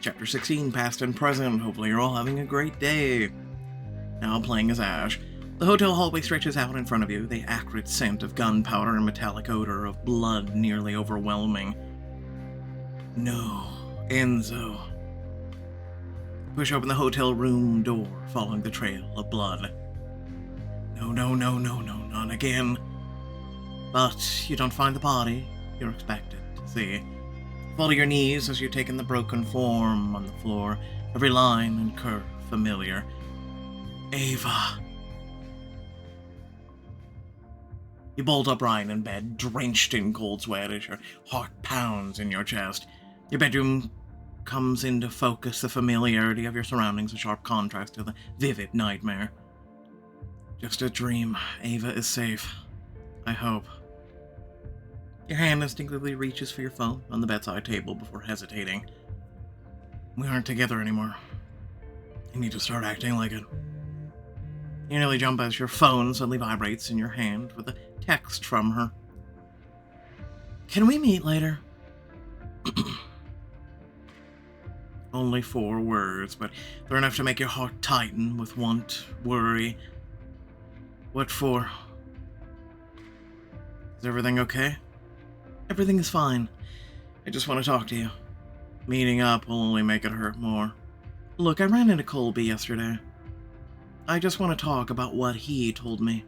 Chapter 16, Past and Present. Hopefully you're all having a great day. Now playing as Ash. The hotel hallway stretches out in front of you, the acrid scent of gunpowder and metallic odor of blood nearly overwhelming. No, Enzo. Push open the hotel room door, following the trail of blood. No, not again. But you don't find the body you're expected to see. Fall to your knees as you take in the broken form on the floor, every line and curve familiar. Ava. You bolt upright in bed, drenched in cold sweat as your heart pounds in your chest. Your bedroom comes into focus, the familiarity of your surroundings, a sharp contrast to the vivid nightmare. Just a dream. Ava is safe. I hope. Your hand instinctively reaches for your phone on the bedside table before hesitating. We aren't together anymore. You need to start acting like it. You nearly jump as your phone suddenly vibrates in your hand with a text from her. Can we meet later? Only 4 words, but they're enough to make your heart tighten with want, worry. What for? Is everything okay? Everything is fine. I just want to talk to you. Meeting up will only make it hurt more. Look, I ran into Colby yesterday. I just want to talk about what he told me.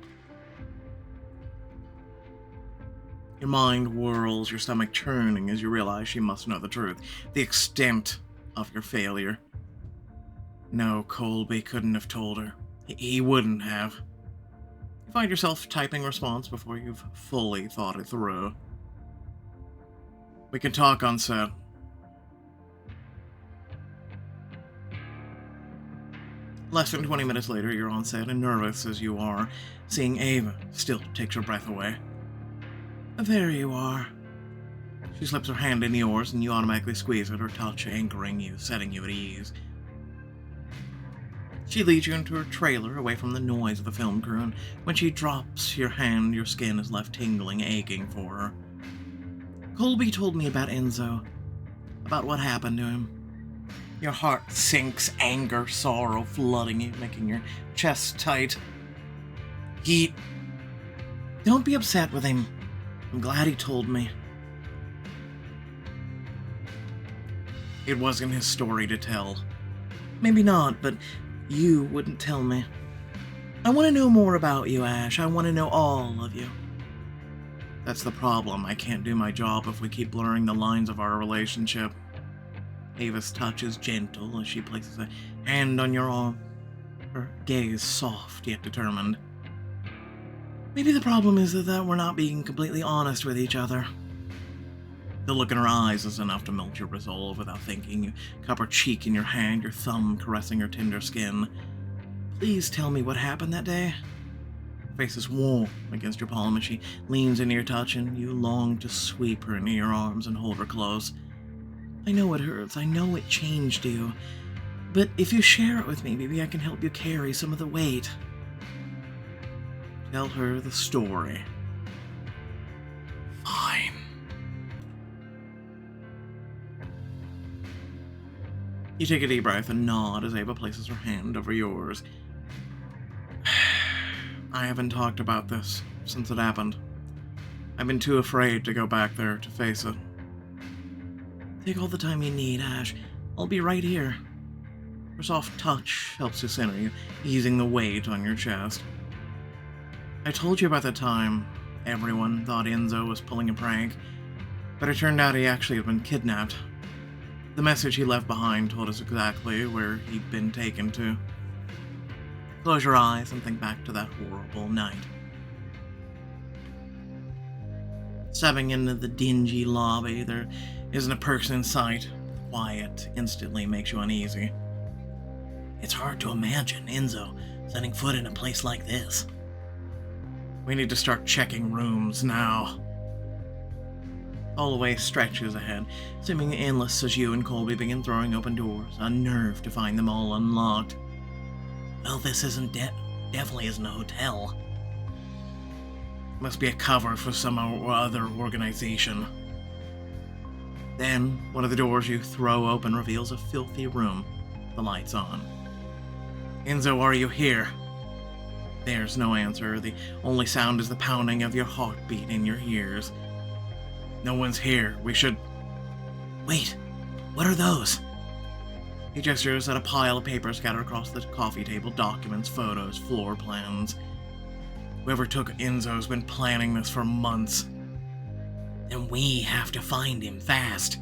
Your mind whirls, your stomach churning as you realize she must know the truth, the extent of your failure. No, Colby couldn't have told her. He wouldn't have. You find yourself typing response before you've fully thought it through. We can talk on set. Less than 20 minutes later, you're on set, and nervous as you are, seeing Ava still takes your breath away. There you are. She slips her hand in yours, and you automatically squeeze it, her touch anchoring you, setting you at ease. She leads you into her trailer, away from the noise of the film crew, and when she drops your hand, your skin is left tingling, aching for her. Colby told me about Enzo, about what happened to him. Your heart sinks, anger, sorrow flooding you, making your chest tight. Don't be upset with him. I'm glad he told me. It wasn't his story to tell. Maybe not, but you wouldn't tell me. I want to know more about you, Ash. I want to know all of you. That's the problem. I can't do my job if we keep blurring the lines of our relationship. Ava's touch is gentle as she places a hand on your arm, her gaze soft yet determined. Maybe the problem is that we're not being completely honest with each other. The look in her eyes is enough to melt your resolve without thinking. You cup her cheek in your hand, your thumb caressing her tender skin. Please tell me what happened that day. Her face is warm against your palm as she leans into your touch, and you long to sweep her into your arms and hold her close. I know it hurts, I know it changed you, but if you share it with me, maybe I can help you carry some of the weight. Tell her the story. Fine. You take a deep breath and nod as Ava places her hand over yours. I haven't talked about this since it happened. I've been too afraid to go back there to face it. Take all the time you need, Ash. I'll be right here. Her soft touch helps to center you, easing the weight on your chest. I told you about the time everyone thought Enzo was pulling a prank, but it turned out he actually had been kidnapped. The message he left behind told us exactly where he'd been taken to. Close your eyes and think back to that horrible night. Stepping into the dingy lobby, there isn't a person in sight. Quiet instantly makes you uneasy. It's hard to imagine Enzo setting foot in a place like this. We need to start checking rooms now. The hallway stretches ahead, seeming endless as you and Colby begin throwing open doors, unnerved to find them all unlocked. Well, this definitely isn't a hotel. Must be a cover for some other organization. Then, one of the doors you throw open reveals a filthy room, the lights on. Enzo, are you here? There's no answer. The only sound is the pounding of your heartbeat in your ears. No one's here. We should... Wait, what are those? He gestures at a pile of papers scattered across the coffee table, documents, photos, floor plans. Whoever took Enzo's been planning this for months. And we have to find him fast.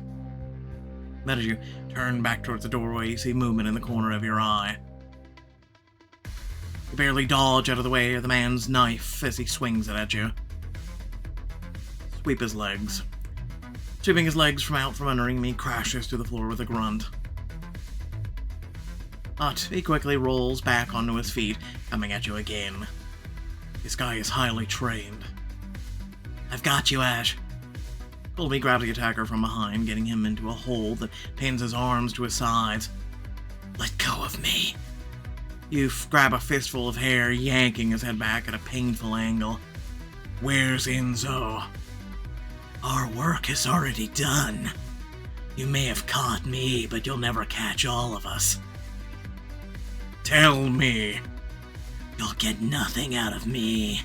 Then as you turn back towards the doorway, you see movement in the corner of your eye. You barely dodge out of the way of the man's knife as he swings it at you. Sweep his legs. Sweeping his legs from out from under him, he crashes to the floor with a grunt. But he quickly rolls back onto his feet, coming at you again. This guy is highly trained. I've got you, Ash. Colby grabs the attacker from behind, getting him into a hole that pins his arms to his sides. Let go of me. You grab a fistful of hair, yanking his head back at a painful angle. Where's Enzo? Our work is already done. You may have caught me, but you'll never catch all of us. Tell me. You'll get nothing out of me.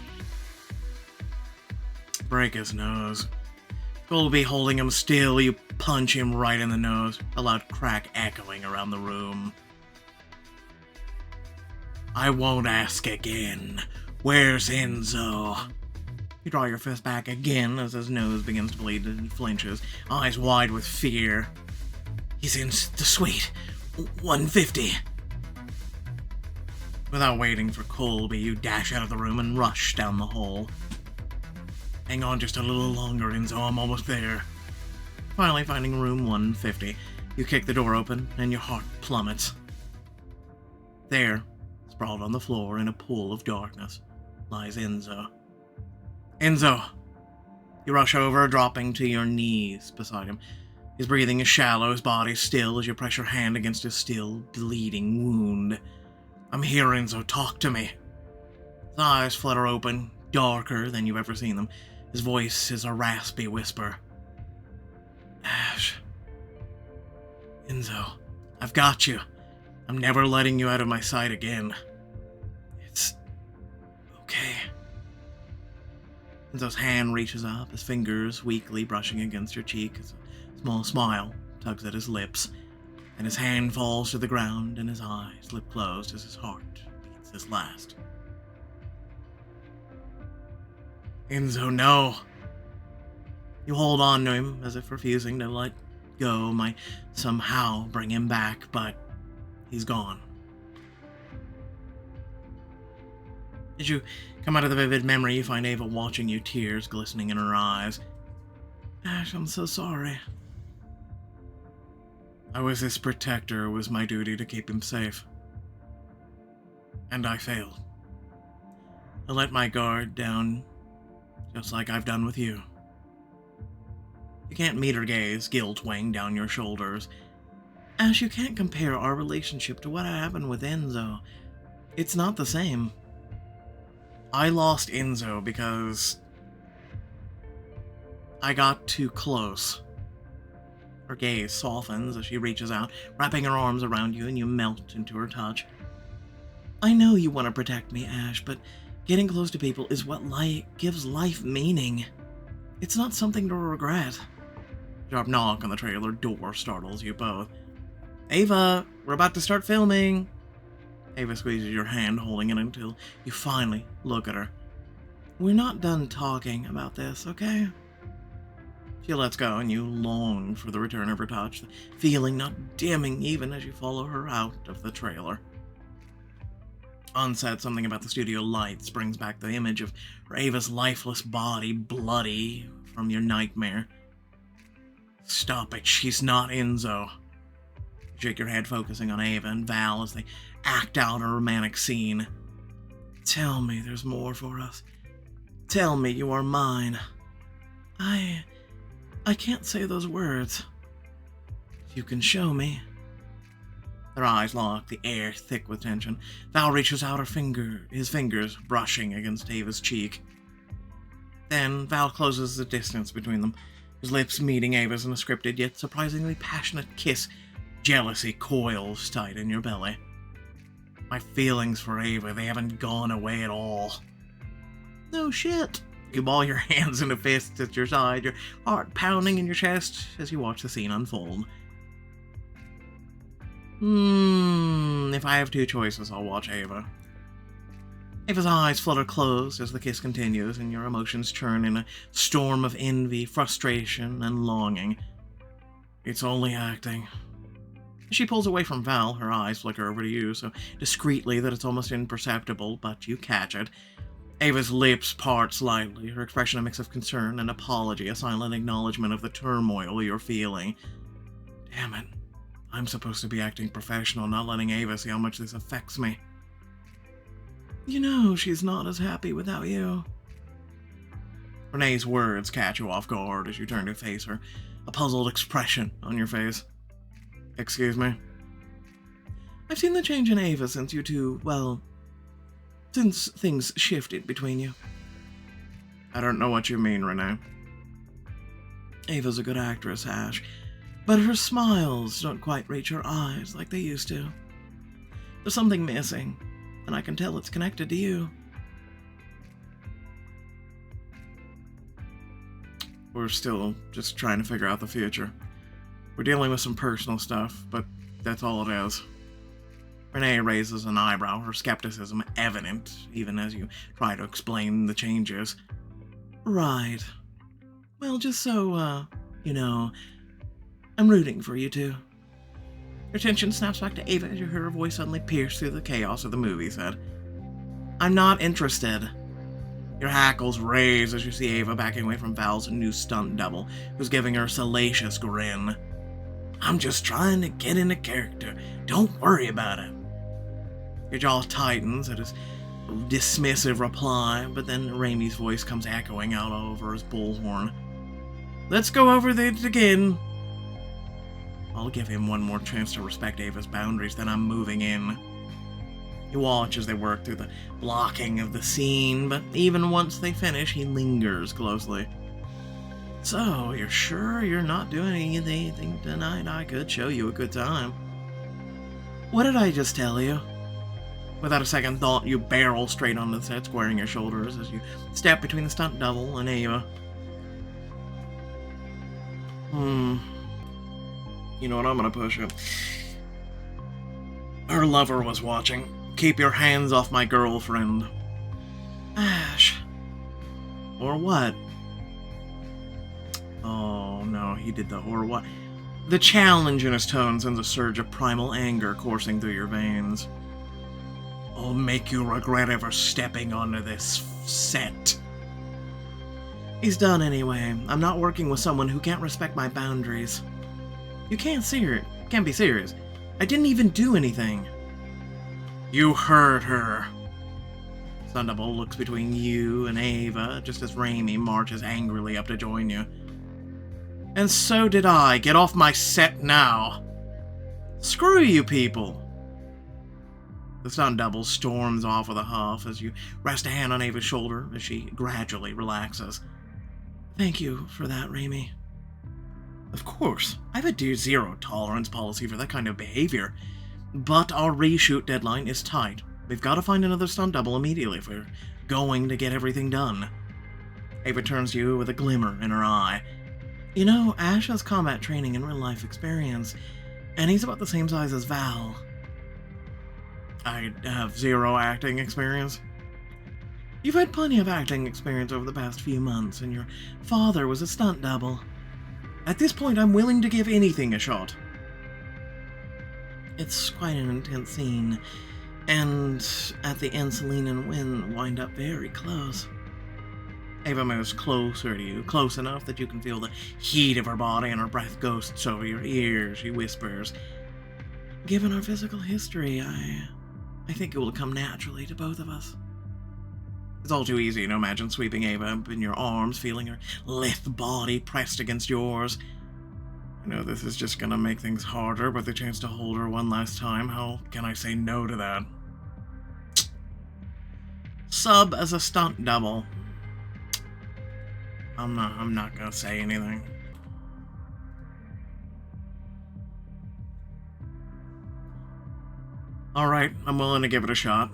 Break his nose. Colby holding him still, you punch him right in the nose, a loud crack echoing around the room. I won't ask again. Where's Enzo? You draw your fist back again as his nose begins to bleed and he flinches, eyes wide with fear. He's in the suite. 150. Without waiting for Colby, you dash out of the room and rush down the hall. Hang on just a little longer, Enzo, I'm almost there. Finally finding room 150, you kick the door open and your heart plummets. There, sprawled on the floor in a pool of darkness, lies Enzo. Enzo! You rush over, dropping to your knees beside him. His breathing is shallow, his body still as you press your hand against his still bleeding wound. I'm here, Enzo, talk to me. His eyes flutter open, darker than you've ever seen them. His voice is a raspy whisper. Ash. Enzo, I've got you. I'm never letting you out of my sight again. It's okay. Enzo's hand reaches up, his fingers weakly brushing against your cheek as a small smile tugs at his lips, and his hand falls to the ground and his eyes slip closed as his heart beats his last. Enzo, no. You hold on to him as if refusing to let go might somehow bring him back, but he's gone. As you come out of the vivid memory, you find Ava watching you, tears glistening in her eyes. Ash, I'm so sorry. I was his protector. It was my duty to keep him safe. And I failed. I let my guard down, just like I've done with you. You can't meet her gaze, guilt weighing down your shoulders. Ash, you can't compare our relationship to what happened with Enzo. It's not the same. I lost Enzo because I got too close. Her gaze softens as she reaches out, wrapping her arms around you, and you melt into her touch. I know you want to protect me, Ash, but getting close to people is what gives life meaning. It's not something to regret. A sharp knock on the trailer door startles you both. Ava, we're about to start filming. Ava squeezes your hand, holding it until you finally look at her. We're not done talking about this, okay? She lets go, and you long for the return of her touch, the feeling not dimming even as you follow her out of the trailer. On set, something about the studio lights brings back the image of Ava's lifeless body, bloody from your nightmare. Stop it, she's not Enzo. You shake your head, focusing on Ava and Val as they act out a romantic scene. Tell me there's more for us. Tell me you are mine. I can't say those words. You can show me. Their eyes lock, the air thick with tension. Val reaches out his fingers brushing against Ava's cheek. Then Val closes the distance between them, His lips meeting Ava's in a scripted yet surprisingly passionate kiss. Jealousy coils tight in your belly. My feelings for Ava, they haven't gone away at all. No shit. You ball your hands into fists at your side, your heart pounding in your chest as you watch the scene unfold. If I have two choices, I'll watch Ava. Ava's eyes flutter closed as the kiss continues, and your emotions churn in a storm of envy, frustration, and longing. It's only acting. She pulls away from Val, her eyes flicker over to you, so discreetly that it's almost imperceptible, but you catch it. Ava's lips part slightly, her expression a mix of concern and apology, a silent acknowledgement of the turmoil you're feeling. Damn it. I'm supposed to be acting professional, not letting Ava see how much this affects me. You know she's not as happy without you. Renee's words catch you off guard as you turn to face her, a puzzled expression on your face. Excuse me? I've seen the change in Ava since you two, well, since things shifted between you. I don't know what you mean, Renee. Ava's a good actress, Ash, but her smiles don't quite reach her eyes like they used to. There's something missing, and I can tell it's connected to you. We're still just trying to figure out the future. We're dealing with some personal stuff, but that's all it is. Renee raises an eyebrow, her skepticism evident, even as you try to explain the changes. Right. Well, just so, I'm rooting for you two. Your attention snaps back to Ava as you hear her voice suddenly pierce through the chaos of the movie set. I'm not interested. Your hackles raise as you see Ava backing away from Val's new stunt double, who's giving her a salacious grin. I'm just trying to get into character. Don't worry about it. Your jaw tightens at his dismissive reply, but then Raimi's voice comes echoing out over his bullhorn. Let's go over it again. I'll give him one more chance to respect Ava's boundaries, then I'm moving in. You watch as they work through the blocking of the scene, but even once they finish, he lingers closely. So, you're sure you're not doing anything tonight? I could show you a good time. What did I just tell you? Without a second thought, you barrel straight onto the set, squaring your shoulders as you step between the stunt double and Ava. You know what, I'm gonna push it. Her lover was watching. Keep your hands off my girlfriend. Ash. Or what? Oh no, he did the or what? The challenge in his tone sends a surge of primal anger coursing through your veins. I'll make you regret ever stepping onto this set. He's done anyway. I'm not working with someone who can't respect my boundaries. You can't be serious. I didn't even do anything. You heard her. Thunderbolt looks between you and Ava just as Raimi marches angrily up to join you. And so did I. Get off my set now. Screw you people. The stunt double storms off with a huff as you rest a hand on Ava's shoulder as she gradually relaxes. Thank you for that, Raimi. Of course, I have a zero tolerance policy for that kind of behavior, but our reshoot deadline is tight. We've got to find another stunt double immediately if we're going to get everything done. Ava turns to you with a glimmer in her eye. You know, Ash has combat training and real-life experience, and he's about the same size as Val. I have zero acting experience. You've had plenty of acting experience over the past few months, and your father was a stunt double. At this point, I'm willing to give anything a shot. It's quite an intense scene, and at the end, Celine and Wynn wind up very close. Ava moves closer to you, close enough that you can feel the heat of her body and her breath ghosts over your ears. She whispers, given our physical history, I think it will come naturally to both of us. It's all too easy to imagine sweeping Ava up in your arms, feeling her lithe body pressed against yours. I know this is just gonna make things harder, but the chance to hold her one last time, how can I say no to that? Sub as a stunt double. I'm not gonna say anything. Alright, I'm willing to give it a shot.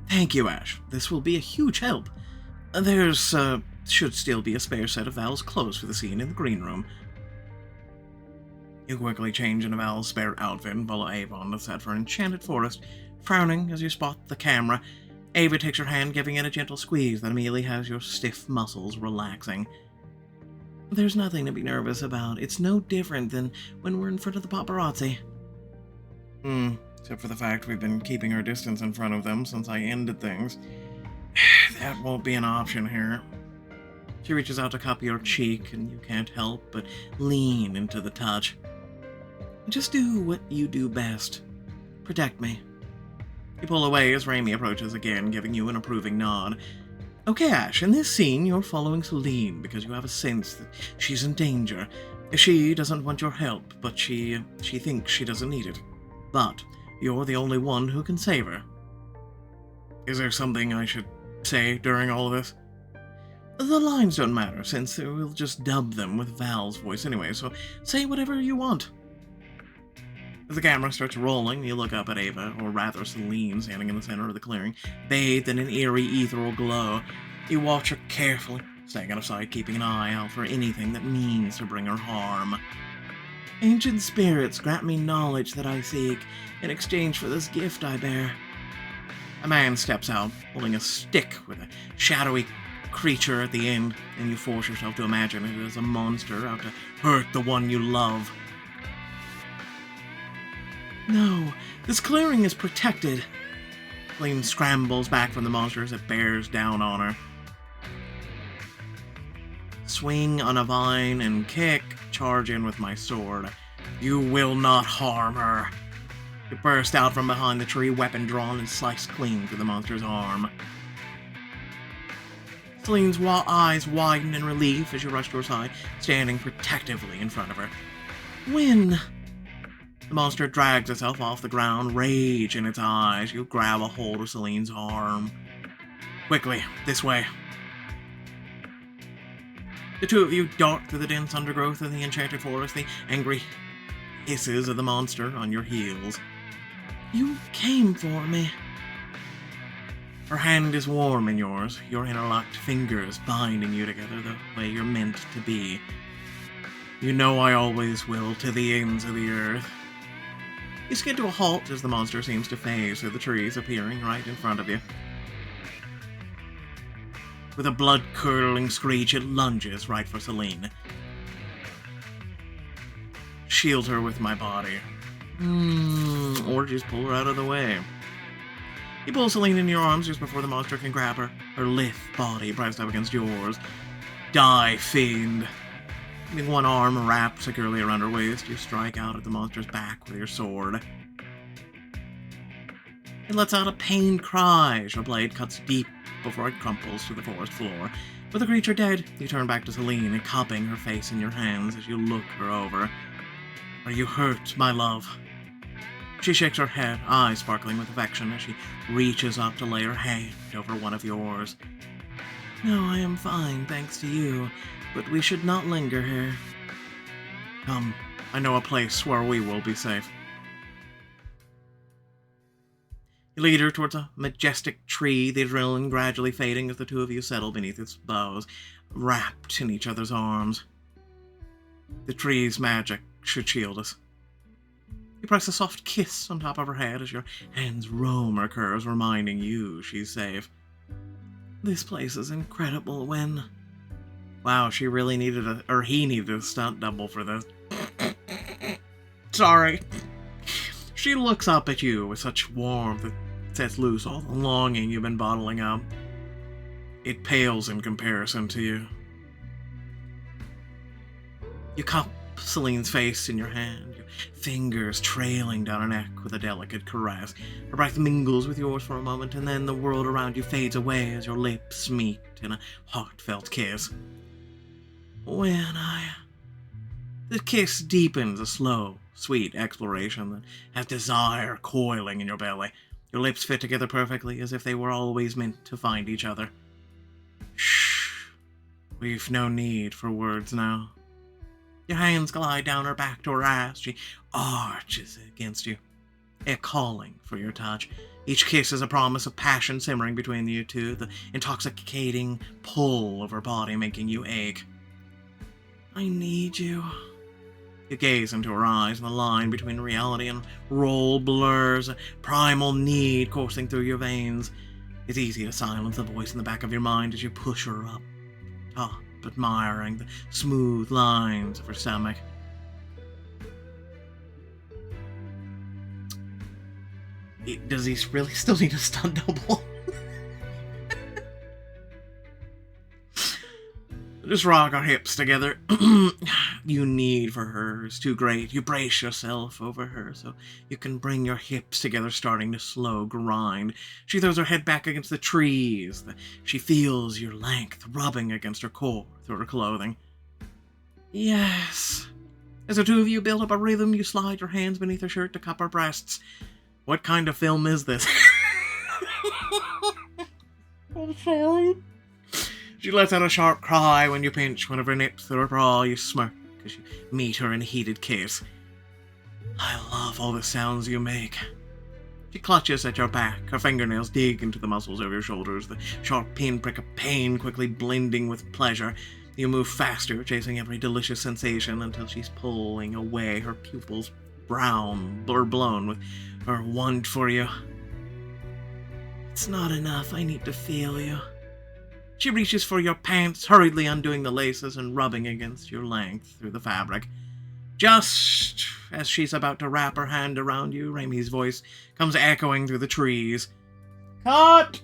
Thank you, Ash. This will be a huge help. There's, should still be a spare set of Val's clothes for the scene in the green room. You quickly change into Val's spare outfit and follow Ava on the set for Enchanted Forest, frowning as you spot the camera. Ava takes your hand, giving it a gentle squeeze that immediately has your stiff muscles relaxing. There's nothing to be nervous about. It's no different than when we're in front of the paparazzi. Except for the fact we've been keeping our distance in front of them since I ended things. That won't be an option here. She reaches out to cup your cheek, and you can't help but lean into the touch. Just do what you do best. Protect me. You pull away as Raimi approaches again, giving you an approving nod. Okay, Ash, in this scene, you're following Celine because you have a sense that she's in danger. She doesn't want your help, but she thinks she doesn't need it. But you're the only one who can save her. Is there something I should say during all of this? The lines don't matter, since we'll just dub them with Val's voice anyway, so say whatever you want. As the camera starts rolling, you look up at Ava, or rather Celine, standing in the center of the clearing, bathed in an eerie ethereal glow. You watch her carefully, staying out of sight, keeping an eye out for anything that means to bring her harm. Ancient spirits grant me knowledge that I seek, in exchange for this gift I bear. A man steps out, holding a stick with a shadowy creature at the end, and you force yourself to imagine it as a monster out to hurt the one you love. No, this clearing is protected. Celine scrambles back from the monster as it bears down on her. Swing on a vine and kick, charge in with my sword. You will not harm her. You burst out from behind the tree, weapon drawn, and slice clean through the monster's arm. Celine's eyes widen in relief as you rush to her side, standing protectively in front of her. Win! The monster drags itself off the ground, rage in its eyes. You grab a hold of Celine's arm. Quickly, this way. The two of you dart through the dense undergrowth of the Enchanted Forest, the angry hisses of the monster on your heels. You came for me. Her hand is warm in yours, your interlocked fingers binding you together the way you're meant to be. You know I always will, to the ends of the earth. You skid to a halt as the monster seems to phase through the trees, appearing right in front of you. With a blood-curdling screech, it lunges right for Celine. Shield her with my body. Or just pull her out of the way. You pull Celine in your arms just before the monster can grab her, her lithe body pressed up against yours. Die, fiend. With one arm wrapped securely around her waist, you strike out at the monster's back with your sword. It lets out a pained cry as your blade cuts deep before it crumples to the forest floor. With the creature dead, you turn back to Celine, cupping her face in your hands as you look her over. Are you hurt, my love? She shakes her head, eyes sparkling with affection as she reaches up to lay her hand over one of yours. No, I am fine, thanks to you, but we should not linger here. Come, I know a place where we will be safe. You lead her towards a majestic tree, the adrenaline gradually fading as the two of you settle beneath its boughs, wrapped in each other's arms. The tree's magic should shield us. You press a soft kiss on top of her head as your hands roam her curves, reminding you she's safe. This place is incredible, Wen. Wow, she really needed he needed a stunt double for this. Sorry. She looks up at you with such warmth that sets loose all the longing you've been bottling up. It pales in comparison to you. You cup Celine's face in your hand, your fingers trailing down her neck with a delicate caress. Her breath mingles with yours for a moment, and then the world around you fades away as your lips meet in a heartfelt kiss. The kiss deepens, a slow, sweet exploration that has desire coiling in your belly. Your lips fit together perfectly, as if they were always meant to find each other. Shh. We've no need for words now. Your hands glide down her back to her ass. She arches against you. a calling for your touch. Each kiss is a promise of passion simmering between you two, the intoxicating pull of her body making you ache. I need you. You gaze into her eyes, and the line between reality and role blurs, a primal need coursing through your veins. It's easy to silence the voice in the back of your mind as you push her up top, admiring the smooth lines of her stomach. Does he really still need a stunt double? Just rock our hips together. You need for her is too great. You brace yourself over her so you can bring your hips together, starting to slow grind. She throws her head back against the trees. She feels your length rubbing against her core through her clothing. Yes. As the two of you build up a rhythm, you slide your hands beneath her shirt to cup her breasts. What kind of film is this? I'm sorry. She lets out a sharp cry when you pinch one of her nips through her bra. You smirk as you meet her in a heated kiss. I love all the sounds you make. She clutches at your back. Her fingernails dig into the muscles of your shoulders, the sharp pinprick of pain quickly blending with pleasure. You move faster, chasing every delicious sensation until she's pulling away, her pupils brown, blown with her want for you. It's not enough. I need to feel you. She reaches for your pants, hurriedly undoing the laces and rubbing against your length through the fabric. Just as she's about to wrap her hand around you, Ramie's voice comes echoing through the trees. Cut!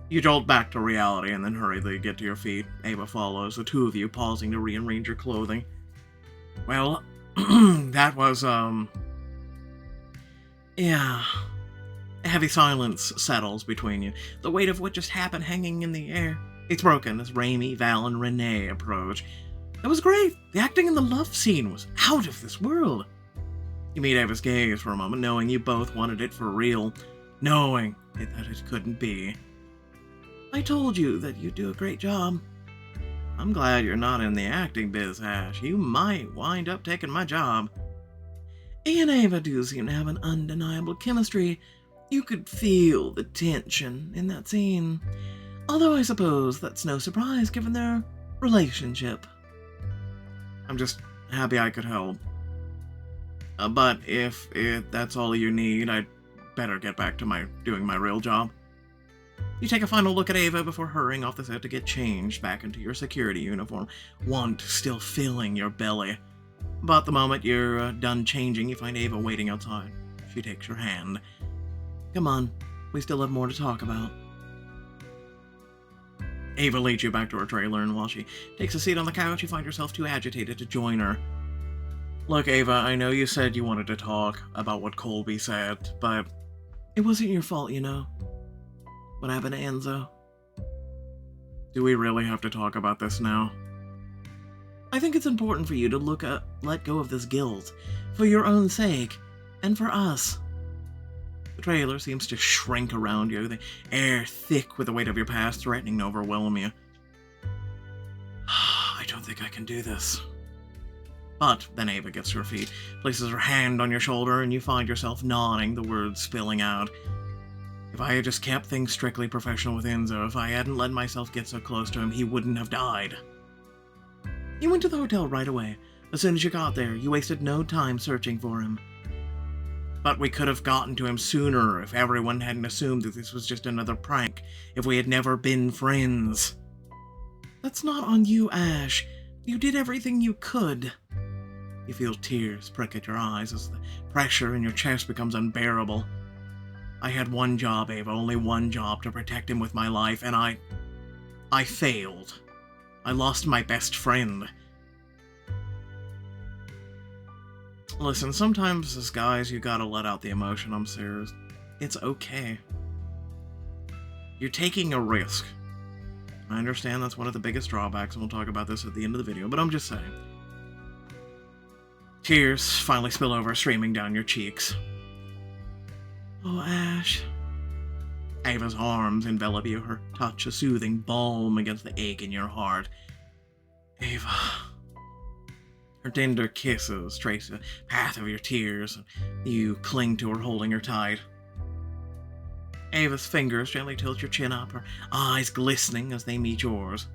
You jolt back to reality and then hurriedly get to your feet. Ava follows, the two of you pausing to rearrange your clothing. Well, that was, yeah. A heavy silence settles between you, the weight of what just happened hanging in the air. It's broken as Ramie, Val, and Renee approach. It was great. The acting in the love scene was out of this world. You meet Ava's gaze for a moment, knowing you both wanted it for real, knowing that it couldn't be. I told you that you'd do a great job. I'm glad you're not in the acting biz, Ash. You might wind up taking my job. He and Ava do seem to have an undeniable chemistry. You could feel the tension in that scene. Although I suppose that's no surprise given their relationship. I'm just happy I could help. But if that's all you need, I'd better get back to doing my real job. You take a final look at Ava before hurrying off the set to get changed back into your security uniform, want still filling your belly. But the moment you're done changing, you find Ava waiting outside. She takes your hand. Come on, we still have more to talk about. Ava leads you back to her trailer, and while she takes a seat on the couch, you find yourself too agitated to join her. Look, Ava, I know you said you wanted to talk about what Colby said, but it wasn't your fault, you know. What happened to Enzo? Do we really have to talk about this now? I think it's important for you to let go of this guilt, for your own sake, and for us. The trailer seems to shrink around you, the air thick with the weight of your past threatening to overwhelm you. I don't think I can do this. But then Ava gets to her feet, places her hand on your shoulder, and you find yourself nodding, the words spilling out. If I had just kept things strictly professional with Enzo, if I hadn't let myself get so close to him, he wouldn't have died. You went to the hotel right away. As soon as you got there, you wasted no time searching for him. But we could have gotten to him sooner if everyone hadn't assumed that this was just another prank, if we had never been friends. That's not on you, Ash. You did everything you could. You feel tears prick at your eyes as the pressure in your chest becomes unbearable. I had one job, Ava, only one job, to protect him with my life, and I failed. I lost my best friend. Listen, sometimes as guys, you gotta let out the emotion, I'm serious. It's okay. You're taking a risk. I understand that's one of the biggest drawbacks, and we'll talk about this at the end of the video, but I'm just saying. Tears finally spill over, streaming down your cheeks. Oh, Ash. Ava's arms envelop you, her touch a soothing balm against the ache in your heart. Ava. Her tender kisses trace the path of your tears, and you cling to her, holding her tight. Ava's fingers gently tilt your chin up, her eyes glistening as they meet yours.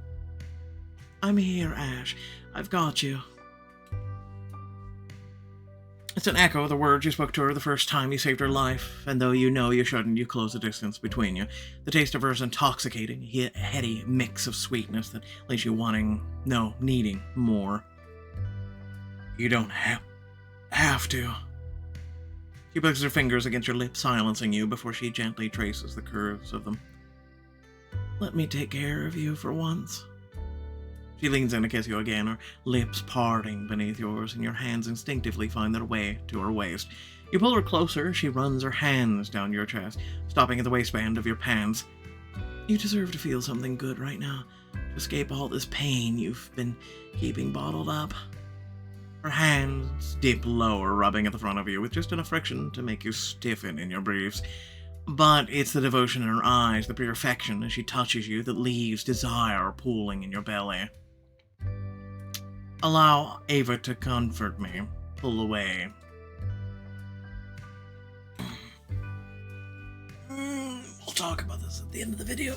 I'm here, Ash. I've got you. It's an echo of the words you spoke to her the first time you saved her life, and though you know you shouldn't, you close the distance between you. The taste of her is intoxicating, a heady mix of sweetness that leaves you wanting, no, needing more. You don't have to. She places her fingers against your lips, silencing you before she gently traces the curves of them. Let me take care of you for once. She leans in to kiss you again, her lips parting beneath yours, and your hands instinctively find their way to her waist. You pull her closer, she runs her hands down your chest, stopping at the waistband of your pants. You deserve to feel something good right now, to escape all this pain you've been keeping bottled up. Her hands dip lower, rubbing at the front of you, with just enough friction to make you stiffen in your briefs. But it's the devotion in her eyes, the pure affection as she touches you, that leaves desire pooling in your belly. Allow Ava to comfort me. Pull away. We'll talk about this at the end of the video,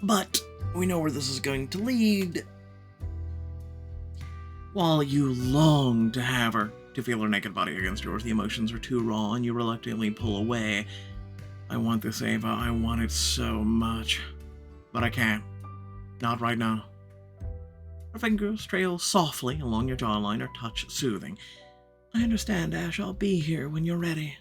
but we know where this is going to lead. While you long to have her, to feel her naked body against yours, the emotions are too raw and you reluctantly pull away. I want this, Ava. I want it so much. But I can't. Not right now. Her fingers trail softly along your jawline, her touch soothing. I understand, Ash. I'll be here when you're ready.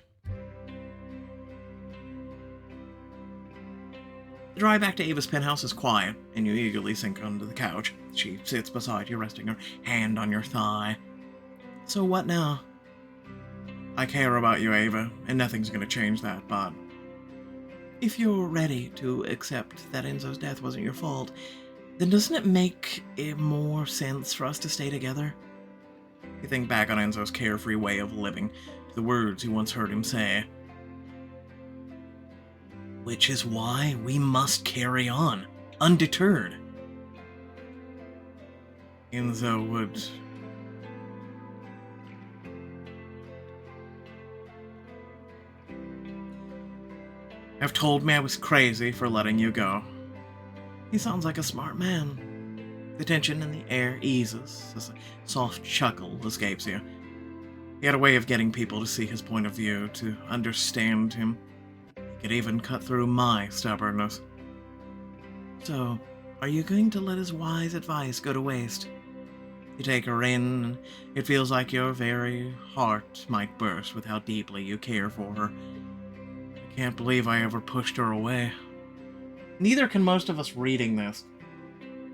The drive back to Ava's penthouse is quiet, and you eagerly sink onto the couch. She sits beside you, resting her hand on your thigh. So what now? I care about you, Ava, and nothing's going to change that, but if you're ready to accept that Enzo's death wasn't your fault, then doesn't it make more sense for us to stay together? You think back on Enzo's carefree way of living, the words you once heard him say. Which is why we must carry on, undeterred. Enzo would have told me I was crazy for letting you go. He sounds like a smart man. The tension in the air eases as a soft chuckle escapes you. He had a way of getting people to see his point of view, to understand him. He could even cut through my stubbornness. So, are you going to let his wise advice go to waste? You take her in, and it feels like your very heart might burst with how deeply you care for her. I can't believe I ever pushed her away. Neither can most of us reading this.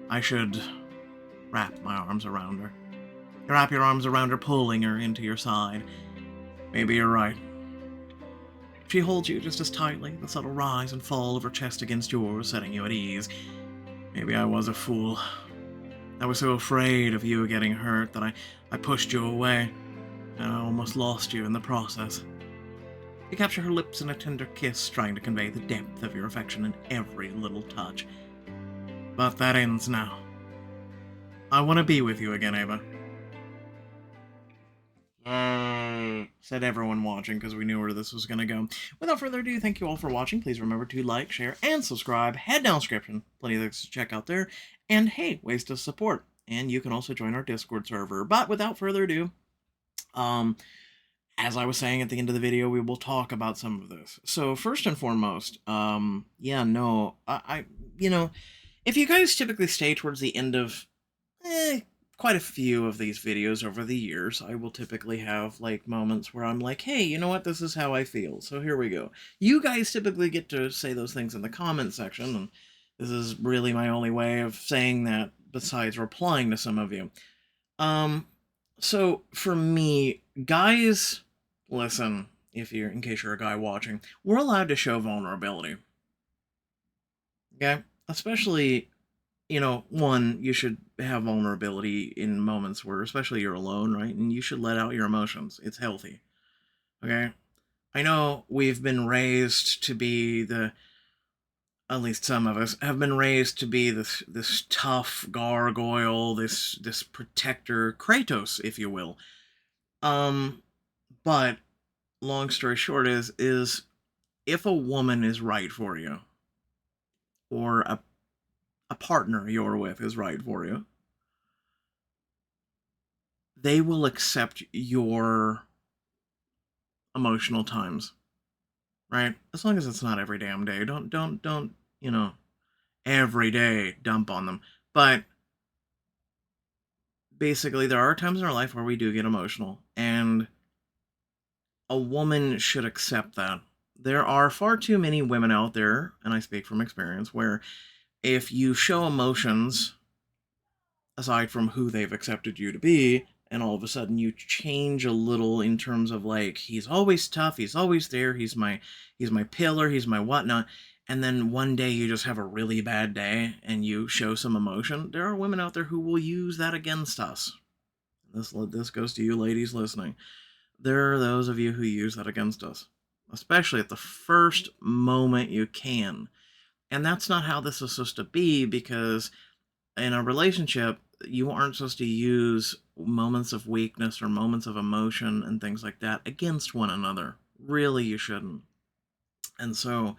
I should wrap my arms around her. You wrap your arms around her, pulling her into your side. Maybe you're right. She holds you just as tightly, the subtle rise and fall of her chest against yours, setting you at ease. Maybe I was a fool. I was so afraid of you getting hurt that I pushed you away, and I almost lost you in the process. You capture her lips in a tender kiss, trying to convey the depth of your affection in every little touch. But that ends now. I want to be with you again, Ava. Said everyone watching, because we knew where this was going to go. Without further ado, thank you all for watching. Please remember to like, share, and subscribe. Head down description. Plenty of things to check out there. And hey, ways to support. And you can also join our Discord server. But without further ado, as I was saying at the end of the video, we will talk about some of this. So first and foremost, if you guys typically stay towards the end of quite a few of these videos over the years, I will typically have like moments where I'm like, hey, you know what, this is how I feel, so here we go. You guys typically get to say those things in the comment section, and this is really my only way of saying that besides replying to some of you. So for me, guys, listen, in case you're a guy watching, we're allowed to show vulnerability. Okay? Especially, one, you should have vulnerability in moments where, especially you're alone, right? And you should let out your emotions. It's healthy. Okay? I know we've been raised to be at least some of us, have been raised to be this tough gargoyle, this protector, Kratos, if you will. But long story short is if a woman is right for you, or a partner you're with is right for you, they will accept your emotional times, right? As long as it's not every damn day. Don't, every day dump on them. But basically there are times in our life where we do get emotional, and a woman should accept that. There are far too many women out there, and I speak from experience, where if you show emotions aside from who they've accepted you to be, and all of a sudden you change a little in terms of like, he's always tough, he's always there, he's my pillar, he's my whatnot, and then one day you just have a really bad day and you show some emotion. There are women out there who will use that against us. This goes to you ladies listening. There are those of you who use that against us, especially at the first moment you can. And that's not how this is supposed to be, because in a relationship, you aren't supposed to use moments of weakness or moments of emotion and things like that against one another. Really, you shouldn't. And so,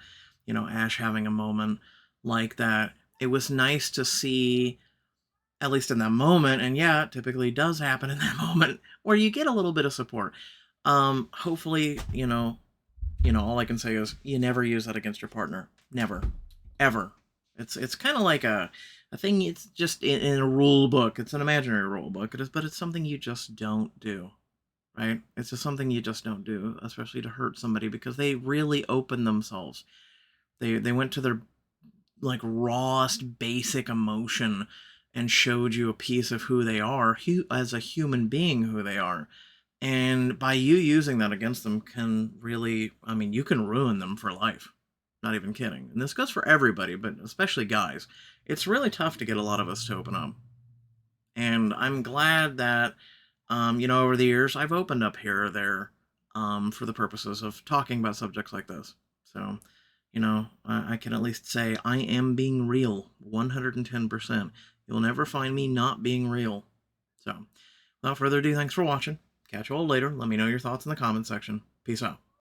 Ash having a moment like that, it was nice to see, at least in that moment. And yeah, it typically does happen in that moment where you get a little bit of support. Hopefully, all I can say is you never use that against your partner. Never. Ever. It's kind of like a thing. It's just in a rule book. It's an imaginary rule book. But it's something you just don't do, right? It's just something you just don't do, especially to hurt somebody, because they really open themselves. They went to their like rawest basic emotion and showed you a piece of who they are, as a human being, who they are. And by you using that against them can really, I mean, you can ruin them for life. Not even kidding. And this goes for everybody, but especially guys. It's really tough to get a lot of us to open up. And I'm glad that, over the years, I've opened up here or there, for the purposes of talking about subjects like this. So, I can at least say I am being real 110%. You'll never find me not being real. So, without further ado, thanks for watching. Catch you all later. Let me know your thoughts in the comment section. Peace out.